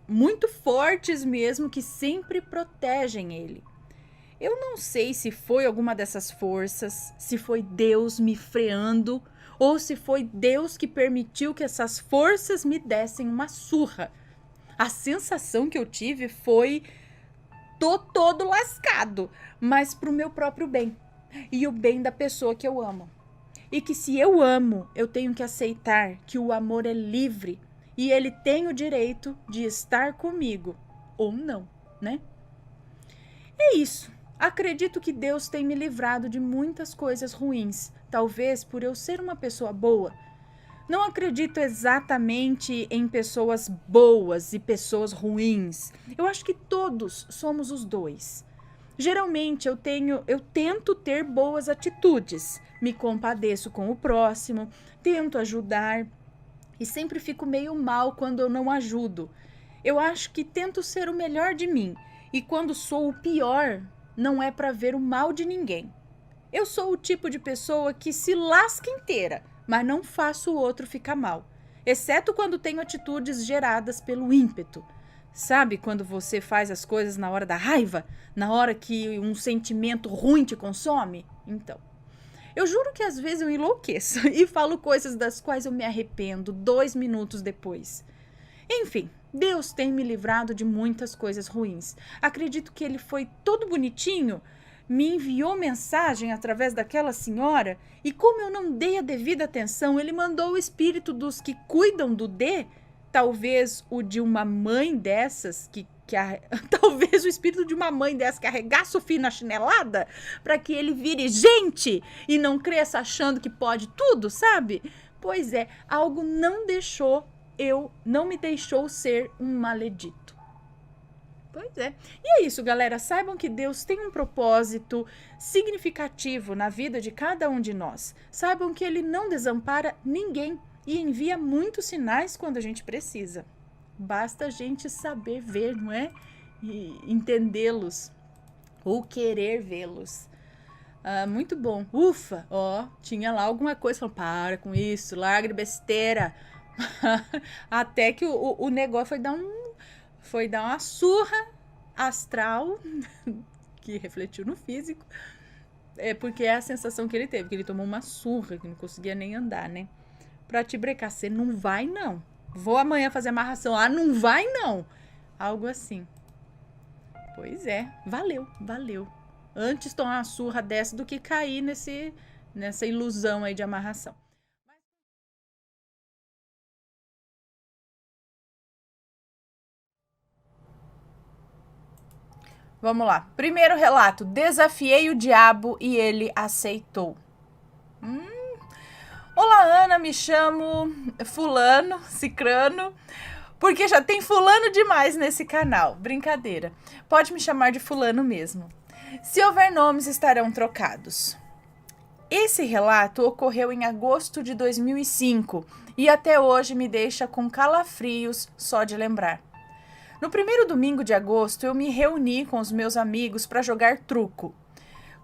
muito fortes mesmo, que sempre protegem ele. Eu não sei se foi alguma dessas forças, se foi Deus me freando, ou se foi Deus que permitiu que essas forças me dessem uma surra. A sensação que eu tive foi: tô todo lascado, mas pro meu próprio bem e o bem da pessoa que eu amo. E que se eu amo, eu tenho que aceitar que o amor é livre e ele tem o direito de estar comigo ou não, né? É isso. Acredito que Deus tem me livrado de muitas coisas ruins, talvez por eu ser uma pessoa boa. Não acredito exatamente em pessoas boas e pessoas ruins. Eu acho que todos somos os dois. Geralmente eu tento ter boas atitudes, me compadeço com o próximo, tento ajudar e sempre fico meio mal quando eu não ajudo. Eu acho que tento ser o melhor de mim e quando sou o pior, não é para ver o mal de ninguém. Eu sou o tipo de pessoa que se lasca inteira, mas não faço o outro ficar mal, exceto quando tenho atitudes geradas pelo ímpeto. Sabe quando você faz as coisas na hora da raiva, na hora que um sentimento ruim te consome? Então, eu juro que às vezes eu enlouqueço e falo coisas das quais eu me arrependo 2 minutos depois. Enfim, Deus tem me livrado de muitas coisas ruins. Acredito que ele foi todo bonitinho, me enviou mensagem através daquela senhora e como eu não dei a devida atenção, ele mandou o espírito dos que cuidam do D, talvez o de uma mãe dessas, talvez o espírito de uma mãe dessas que arregaça o fio na chinelada, para que ele vire gente e não cresça achando que pode tudo, sabe? Pois é, algo não me deixou ser um maledito. Pois é. E é isso, galera. Saibam que Deus tem um propósito significativo na vida de cada um de nós. Saibam que Ele não desampara ninguém e envia muitos sinais quando a gente precisa. Basta a gente saber ver, não é? E entendê-los. ou querer vê-los. Muito bom. Ufa, ó, tinha lá alguma coisa. Falando, para com isso, larga de besteira. Até que o negócio foi dar uma surra astral, que refletiu no físico. Porque é a sensação que ele teve, que ele tomou uma surra, que não conseguia nem andar, né? Pra te brecar, você não vai não. Vou amanhã fazer amarração. Não vai não. Algo assim. Pois é, valeu. Antes tomar uma surra dessa do que cair nessa ilusão aí de amarração. Vamos lá. Primeiro relato. Desafiei o diabo e ele aceitou. Olá, Ana. Me chamo fulano, cicrano, porque já tem fulano demais nesse canal. Brincadeira. Pode me chamar de fulano mesmo. Se houver nomes, estarão trocados. Esse relato ocorreu em agosto de 2005 e até hoje me deixa com calafrios só de lembrar. No primeiro domingo de agosto, eu me reuni com os meus amigos para jogar truco.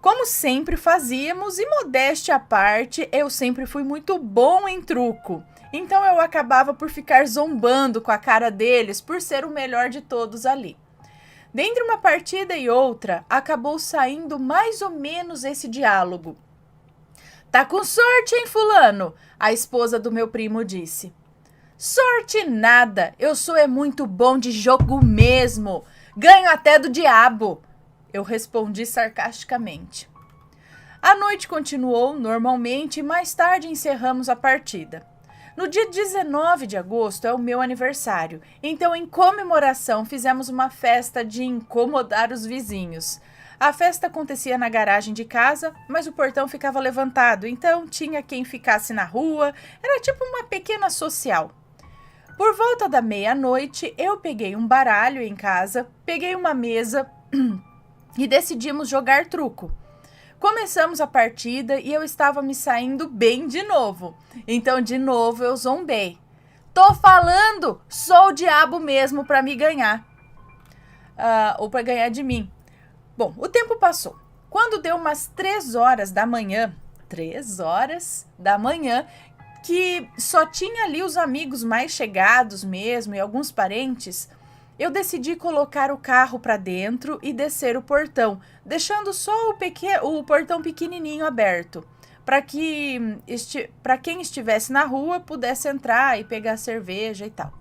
Como sempre fazíamos, e modéstia à parte, eu sempre fui muito bom em truco. Então eu acabava por ficar zombando com a cara deles por ser o melhor de todos ali. Dentre uma partida e outra, acabou saindo mais ou menos esse diálogo. Tá com sorte, hein, fulano? A esposa do meu primo disse. Sorte nada, eu sou muito bom de jogo mesmo, ganho até do diabo, eu respondi sarcasticamente. A noite continuou normalmente e mais tarde encerramos a partida. No dia 19 de agosto é o meu aniversário, então em comemoração fizemos uma festa de incomodar os vizinhos. A festa acontecia na garagem de casa, mas o portão ficava levantado, então tinha quem ficasse na rua, era tipo uma pequena social. Por volta da meia-noite, eu peguei um baralho em casa, peguei uma mesa e decidimos jogar truco. Começamos a partida e eu estava me saindo bem de novo. Então, de novo, eu zombei. Tô falando, sou o diabo mesmo para me ganhar. Ou para ganhar de mim. Bom, o tempo passou. Quando deu umas 3 horas da manhã, que só tinha ali os amigos mais chegados mesmo e alguns parentes, eu decidi colocar o carro para dentro e descer o portão, deixando só o portão pequenininho aberto, para quem estivesse na rua pudesse entrar e pegar cerveja e tal.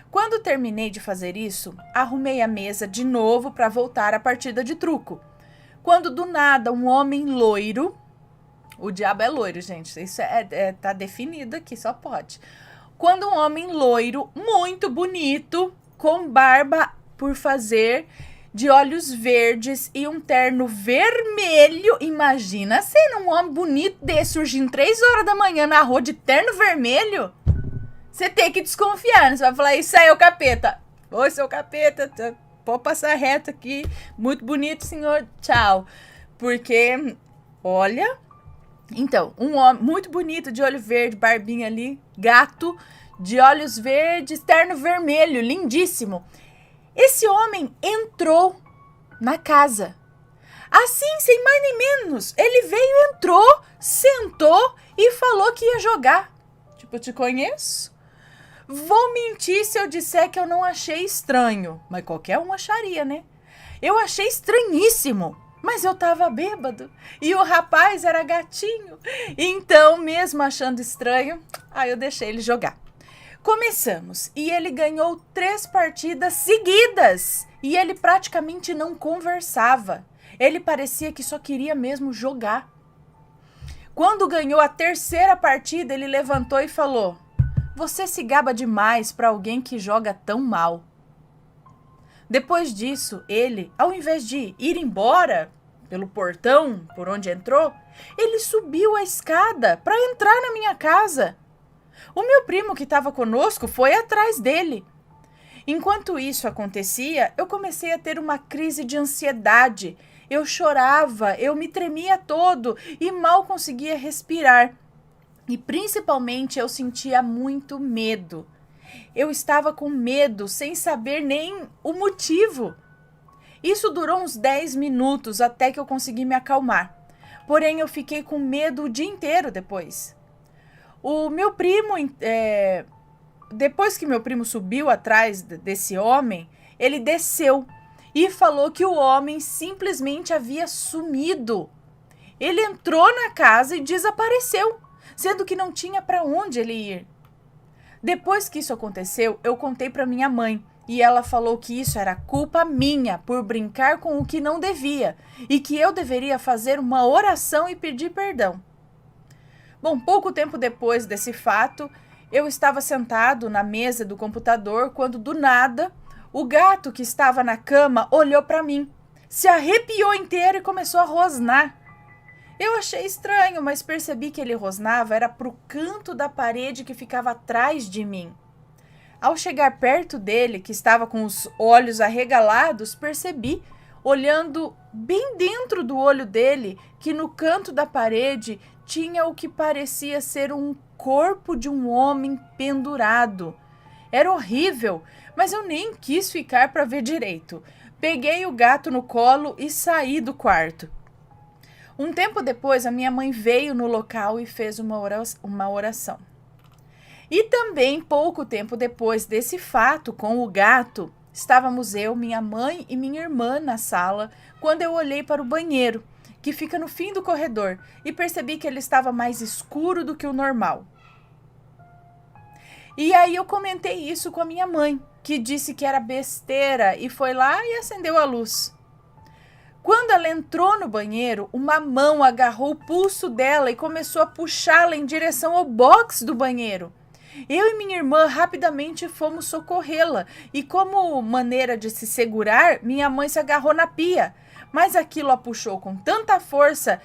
Quando terminei de fazer isso, arrumei a mesa de novo para voltar à partida de truco. Quando do nada um homem loiro... O diabo é loiro, gente. Isso tá definido aqui, só pode. Quando um homem loiro, muito bonito, com barba por fazer, de olhos verdes e um terno vermelho. Imagina sendo um homem bonito desse surgindo 3 horas da manhã na rua de terno vermelho. Você tem que desconfiar, né? Você vai falar, isso aí é o capeta. Oi, seu capeta, pode passar reto aqui. Muito bonito, senhor. Tchau. Porque, olha... Então, um homem muito bonito, de olho verde, barbinha ali, gato, de olhos verdes, terno vermelho, lindíssimo. Esse homem entrou na casa. Assim, sem mais nem menos, ele veio, entrou, sentou e falou que ia jogar. Tipo, eu te conheço? Vou mentir se eu disser que eu não achei estranho, mas qualquer um acharia, né? Eu achei estranhíssimo. Mas eu tava bêbado e o rapaz era gatinho. Então, mesmo achando estranho, eu deixei ele jogar. Começamos e ele ganhou 3 partidas seguidas. E ele praticamente não conversava. Ele parecia que só queria mesmo jogar. Quando ganhou a 3ª partida, ele levantou e falou: "Você se gaba demais para alguém que joga tão mal." Depois disso, ele, ao invés de ir embora pelo portão por onde entrou, ele subiu a escada para entrar na minha casa. O meu primo que estava conosco foi atrás dele. Enquanto isso acontecia, eu comecei a ter uma crise de ansiedade. Eu chorava, eu me tremia todo e mal conseguia respirar. E principalmente eu sentia muito medo. Eu estava com medo sem saber nem o motivo. Isso durou uns 10 minutos até que eu consegui me acalmar. Porém, eu fiquei com medo o dia inteiro depois. O meu primo, depois que meu primo subiu atrás desse homem, ele desceu e falou que o homem simplesmente havia sumido. Ele entrou na casa e desapareceu, sendo que não tinha para onde ele ir. Depois que isso aconteceu, eu contei para minha mãe e ela falou que isso era culpa minha por brincar com o que não devia e que eu deveria fazer uma oração e pedir perdão. Bom, pouco tempo depois desse fato, eu estava sentado na mesa do computador quando, do nada, o gato que estava na cama olhou para mim, se arrepiou inteiro e começou a rosnar. Eu achei estranho, mas percebi que ele rosnava era para o canto da parede que ficava atrás de mim. Ao chegar perto dele, que estava com os olhos arregalados, percebi, olhando bem dentro do olho dele, que no canto da parede tinha o que parecia ser um corpo de um homem pendurado. Era horrível, mas eu nem quis ficar para ver direito. Peguei o gato no colo e saí do quarto. Um tempo depois, a minha mãe veio no local e fez uma oração. E também, pouco tempo depois desse fato com o gato, estávamos eu, minha mãe e minha irmã na sala, quando eu olhei para o banheiro, que fica no fim do corredor, e percebi que ele estava mais escuro do que o normal. E aí eu comentei isso com a minha mãe, que disse que era besteira e foi lá e acendeu a luz. Quando ela entrou no banheiro, uma mão agarrou o pulso dela e começou a puxá-la em direção ao box do banheiro. Eu e minha irmã rapidamente fomos socorrê-la e, como maneira de se segurar, minha mãe se agarrou na pia. Mas aquilo a puxou com tanta força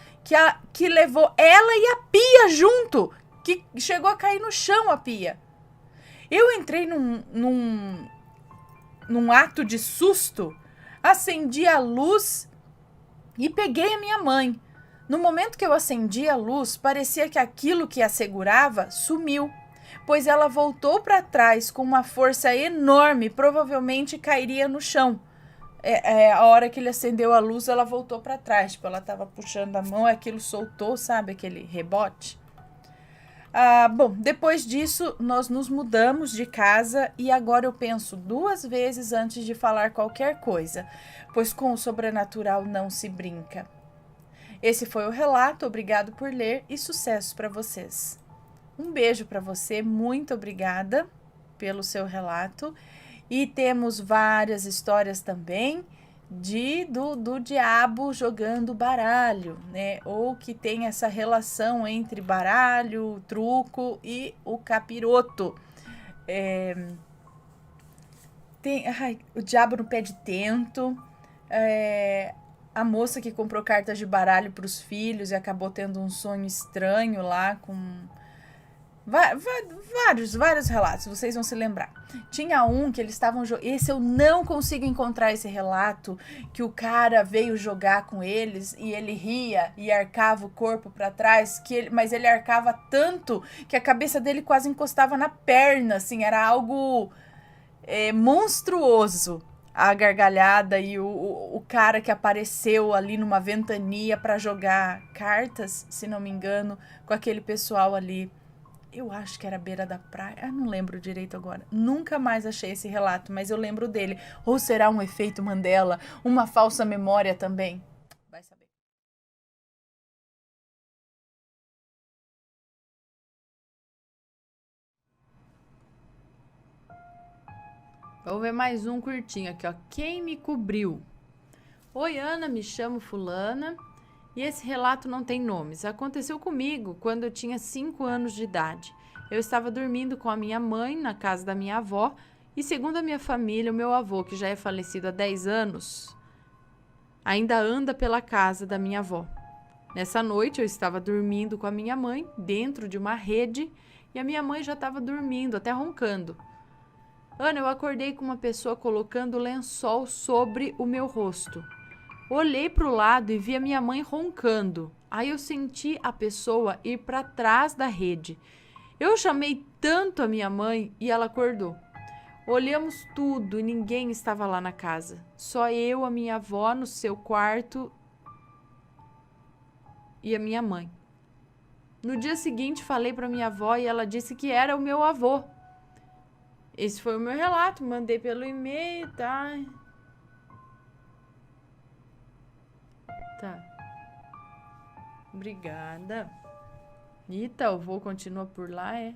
que levou ela e a pia junto, que chegou a cair no chão a pia. Eu entrei num ato de susto, acendi a luz e peguei a minha mãe. No momento que eu acendi a luz, parecia que aquilo que a segurava sumiu, pois ela voltou para trás com uma força enorme, provavelmente cairia no chão. A hora que ele acendeu a luz, ela voltou para trás, tipo, ela estava puxando a mão, aquilo soltou, sabe, aquele rebote. Bom, depois disso, nós nos mudamos de casa e agora eu penso 2 vezes antes de falar qualquer coisa, pois com o sobrenatural não se brinca. Esse foi o relato, obrigado por ler e sucesso para vocês. Um beijo para você, muito obrigada pelo seu relato. E temos várias histórias também do diabo jogando baralho, né? Ou que tem essa relação entre baralho, truco e o capiroto. O diabo no pé de tento. A moça que comprou cartas de baralho para os filhos e acabou tendo um sonho estranho lá com... Vários relatos, vocês vão se lembrar. Tinha um que eles estavam... Esse eu não consigo encontrar esse relato, que o cara veio jogar com eles e ele ria e arcava o corpo para trás, mas ele arcava tanto que a cabeça dele quase encostava na perna, assim, era algo monstruoso. A gargalhada e o cara que apareceu ali numa ventania para jogar cartas, se não me engano, com aquele pessoal ali. Eu acho que era beira da praia. Não lembro direito agora. Nunca mais achei esse relato, mas eu lembro dele. Ou será um efeito Mandela? Uma falsa memória também? Vai saber. Vamos ver mais um curtinho aqui, ó. Quem me cobriu? Oi, Ana, me chamo fulana. E esse relato não tem nomes. Aconteceu comigo quando eu tinha 5 anos de idade. Eu estava dormindo com a minha mãe na casa da minha avó e, segundo a minha família, o meu avô, que já é falecido há 10 anos, ainda anda pela casa da minha avó. Nessa noite eu estava dormindo com a minha mãe dentro de uma rede e a minha mãe já estava dormindo, até roncando. Ana, eu acordei com uma pessoa colocando lençol sobre o meu rosto. Olhei para o lado e vi a minha mãe roncando. Aí eu senti a pessoa ir para trás da rede. Eu chamei tanto a minha mãe e ela acordou. Olhamos tudo e ninguém estava lá na casa. Só eu, a minha avó no seu quarto e a minha mãe. No dia seguinte, falei para minha avó e ela disse que era o meu avô. Esse foi o meu relato, mandei pelo e-mail, tá? Tá. Obrigada. Eita, o avô continua por lá, é?